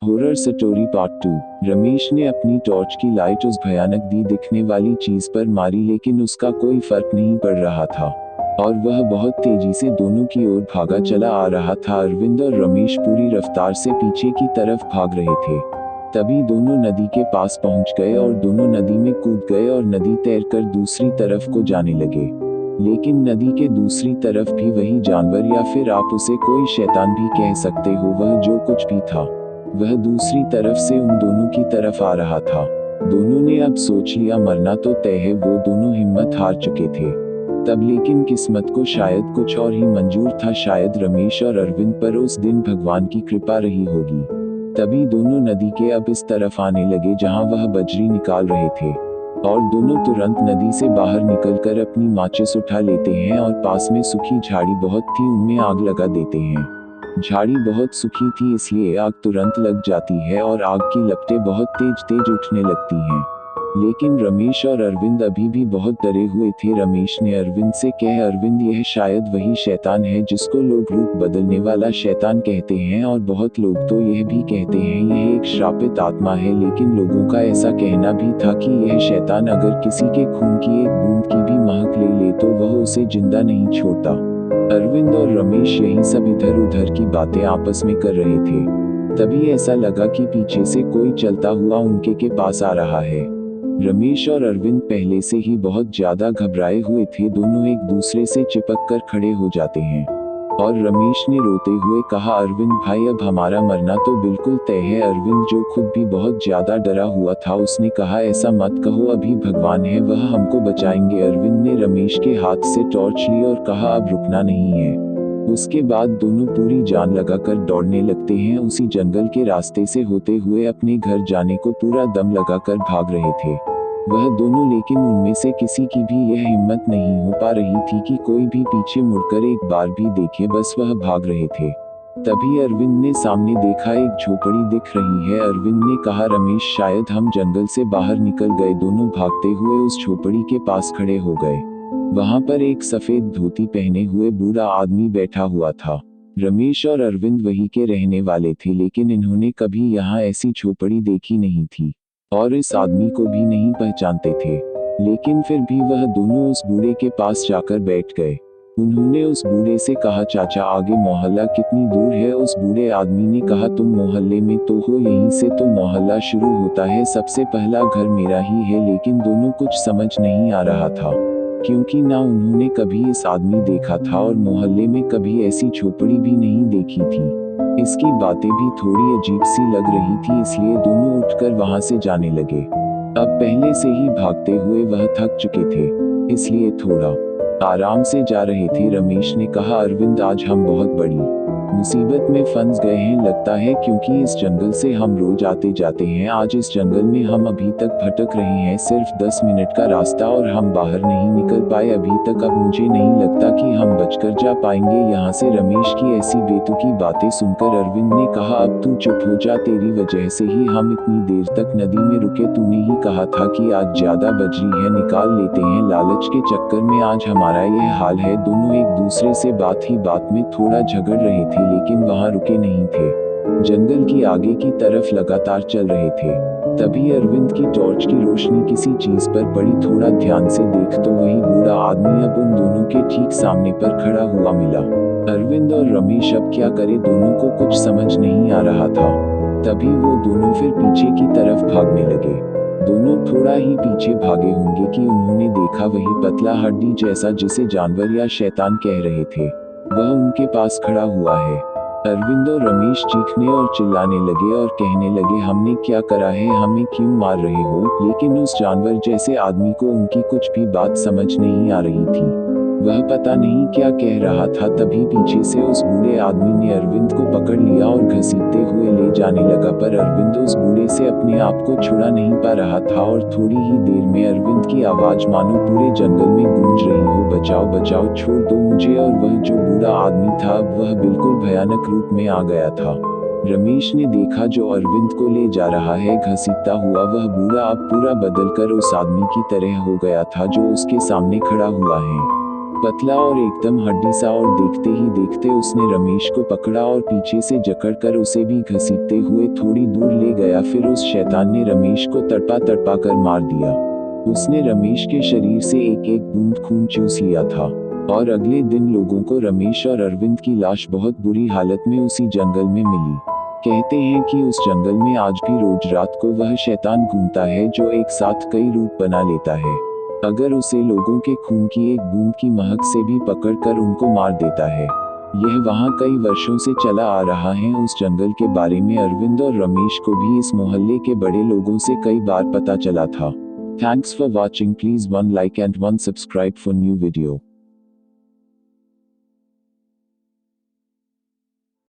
Horror story part 2। Ramesh ने अपनी torch की लाइट उस भयानक दी दिखने वाली चीज पर मारी, लेकिन उसका कोई फर्क नहीं पड़ रहा था और वह बहुत तेजी से दोनों की ओर भागा चला आ रहा था। अरविंद और रमेश पूरी रफ्तार से पीछे की तरफ भाग रहे थे। तभी दोनों नदी के पास पहुंच गए और दोनों नदी में कूद गए और नदी तैरकर दूसरी तरफ को जाने लगे। लेकिन नदी के दूसरी तरफ भी वही जानवर, या फिर आप उसे कोई शैतान भी कह सकते हो, वह जो कुछ भी था वह दूसरी तरफ से उन दोनों की तरफ आ रहा था। दोनों ने अब सोच लिया मरना तो तय है। वो दोनों हिम्मत हार चुके थे। तब लेकिन किस्मत को शायद कुछ और ही मंजूर था। शायद रमेश और अरविंद पर उस दिन भगवान की कृपा रही होगी। तभी दोनों नदी के अब इस तरफ आने लगे जहां वह बजरी निकाल रहे थे और दोनों तुरंत नदी से बाहर निकलकर अपनी माचिस उठा लेते हैं और पास में सूखी झाड़ी बहुत थी, उनमें आग लगा देते हैं। झाड़ी बहुत सूखी थी इसलिए आग तुरंत लग जाती है और आग की लपटें बहुत तेज तेज उठने लगती हैं। लेकिन रमेश और अरविंद अभी भी बहुत डरे हुए थे। रमेश ने अरविंद से कहा, अरविंद यह शायद वही शैतान है जिसको लोग रूप बदलने वाला शैतान कहते हैं, और बहुत लोग तो यह भी कहते हैं यह एक श्रापित आत्मा है। लेकिन लोगों का ऐसा कहना भी था कि यह शैतान अगर किसी के खून की एक बूंद की भी महक ले ले तो वह उसे जिंदा नहीं छोड़ता। अरविंद और रमेश यही सब इधर उधर की बातें आपस में कर रहे थे। तभी ऐसा लगा कि पीछे से कोई चलता हुआ उनके के पास आ रहा है। रमेश और अरविंद पहले से ही बहुत ज्यादा घबराए हुए थे। दोनों एक दूसरे से चिपक कर खड़े हो जाते हैं और रमेश ने रोते हुए कहा, अरविंद भाई अब हमारा मरना तो बिल्कुल तय है। अरविंद जो खुद भी बहुत ज्यादा डरा हुआ था उसने कहा, ऐसा मत कहो, अभी भगवान है, वह हमको बचाएंगे। अरविंद ने रमेश के हाथ से टॉर्च ली और कहा, अब रुकना नहीं है। उसके बाद दोनों पूरी जान लगाकर दौड़ने लगते हैं। उसी जंगल के रास्ते से होते हुए अपने घर जाने को पूरा दम लगाकर भाग रहे थे वह दोनों, लेकिन उनमें से किसी की भी यह हिम्मत नहीं हो पा रही थी कि कोई भी पीछे मुड़कर एक बार भी देखे, बस वह भाग रहे थे। तभी अरविंद ने सामने देखा, एक झोपड़ी दिख रही है। अरविंद ने कहा, रमेश शायद हम जंगल से बाहर निकल गए। दोनों भागते हुए उस झोपड़ी के पास खड़े हो गए। वहां पर एक सफेद धोती पहने हुए बूढ़ा आदमी बैठा हुआ था। रमेश और अरविंद वही के रहने वाले थे, लेकिन इन्होंने कभी यहाँ ऐसी झोपड़ी देखी नहीं थी और इस आदमी को भी नहीं पहचानते थे। लेकिन फिर भी वह दोनों उस बूढ़े के पास जाकर बैठ गए। उन्होंने उस बूढ़े से कहा, चाचा आगे मोहल्ला कितनी दूर है? उस बूढ़े आदमी ने कहा, तुम मोहल्ले में तो हो, यहीं से तो मोहल्ला शुरू होता है, सबसे पहला घर मेरा ही है। लेकिन दोनों कुछ समझ नहीं आ रहा था, क्योंकि ना उन्होंने कभी इस आदमी देखा था और मोहल्ले में कभी ऐसी झोपड़ी भी नहीं देखी थी। इसकी बातें भी थोड़ी अजीब सी लग रही थी, इसलिए दोनों उठकर वहां से जाने लगे। अब पहले से ही भागते हुए वह थक चुके थे, इसलिए थोड़ा आराम से जा रहे थे। रमेश ने कहा, अरविंद आज हम बहुत बड़ी मुसीबत में फंस गए हैं लगता है, क्योंकि इस जंगल से हम रोज आते जाते हैं। आज इस जंगल में हम अभी तक भटक रहे हैं, सिर्फ 10 मिनट का रास्ता और हम बाहर नहीं निकल पाए अभी तक। अब मुझे नहीं लगता कि हम बचकर जा पाएंगे यहाँ से। रमेश की ऐसी बेतुकी बातें सुनकर अरविंद ने कहा, अब तू चुप हो जा, तेरी वजह से ही हम इतनी देर तक नदी में रुके। तूने ही कहा था कि आज ज्यादा बजरी है, निकाल लेते हैं, लालच के चक्कर में आज हमारा यह हाल है। दोनों एक दूसरे से बात ही बात में थोड़ा झगड़ रहे थे, लेकिन वहां रुके नहीं थे। जंगल की आगे की तरफ लगातार चल रहे थे। तभी अरविंद की टॉर्च की रोशनी किसी चीज पर पड़ी। थोड़ा ध्यान से देख तो वही बूढ़ा आदमी अब उन दोनों के ठीक सामने पर खड़ा हुआ मिला। अरविंद और रमेश अब क्या करे, दोनों को कुछ समझ नहीं आ रहा था। तभी वो दोनों फिर पीछे की तरफ भागने लगे। दोनों थोड़ा ही पीछे भागे होंगे कि उन्होंने देखा वही पतला हड्डी जैसा जिसे जानवर या शैतान कह रहे थे, वह उनके पास खड़ा हुआ है। अरविंद और रमेश चीखने और चिल्लाने लगे और कहने लगे, हमने क्या करा है, हमें क्यों मार रहे हो? लेकिन उस जानवर जैसे आदमी को उनकी कुछ भी बात समझ नहीं आ रही थी, वह पता नहीं क्या कह रहा था। तभी पीछे से उस बूढ़े आदमी ने अरविंद को पकड़ लिया और घसीटते हुए ले जाने लगा, पर अरविंद उस बूढ़े से अपने आप को छुड़ा नहीं पा रहा था। और थोड़ी ही देर में अरविंद की आवाज मानो पूरे जंगल में गूंज रही हो, बचाओ बचाओ, छोड़ दो मुझे। और वह जो बूढ़ा आदमी था अब वह बिल्कुल भयानक रूप में आ गया था। रमेश ने देखा जो अरविंद को ले जा रहा है घसीटता हुआ, वह बूढ़ा अब पूरा बदलकर उस आदमी की तरह हो गया था जो उसके सामने खड़ा हुआ है। पतला और एकदम हड्डी सा, और देखते ही देखते उसने रमेश को पकड़ा और पीछे से जकड़कर उसे भी घसीटते हुए थोड़ी दूर ले गया। फिर उस शैतान ने रमेश को तड़पा तड़पा कर मार दिया। उसने रमेश के शरीर से एक एक बूंद खून चूस लिया था। और अगले दिन लोगों को रमेश और अरविंद की लाश बहुत बुरी हालत में उसी जंगल में मिली। कहते हैं कि उस जंगल में आज भी रोज रात को वह शैतान घूमता है जो एक साथ कई रूप बना लेता है। अगर उसे लोगों के खून की एक बूंद की महक से भी पकड़कर उनको मार देता है। यह वहाँ कई वर्षों से चला आ रहा है। उस जंगल के बारे में अरविंद और रमेश को भी इस मोहल्ले के बड़े लोगों से कई बार पता चला था। Thanks for watching. Please one like and one subscribe for new video.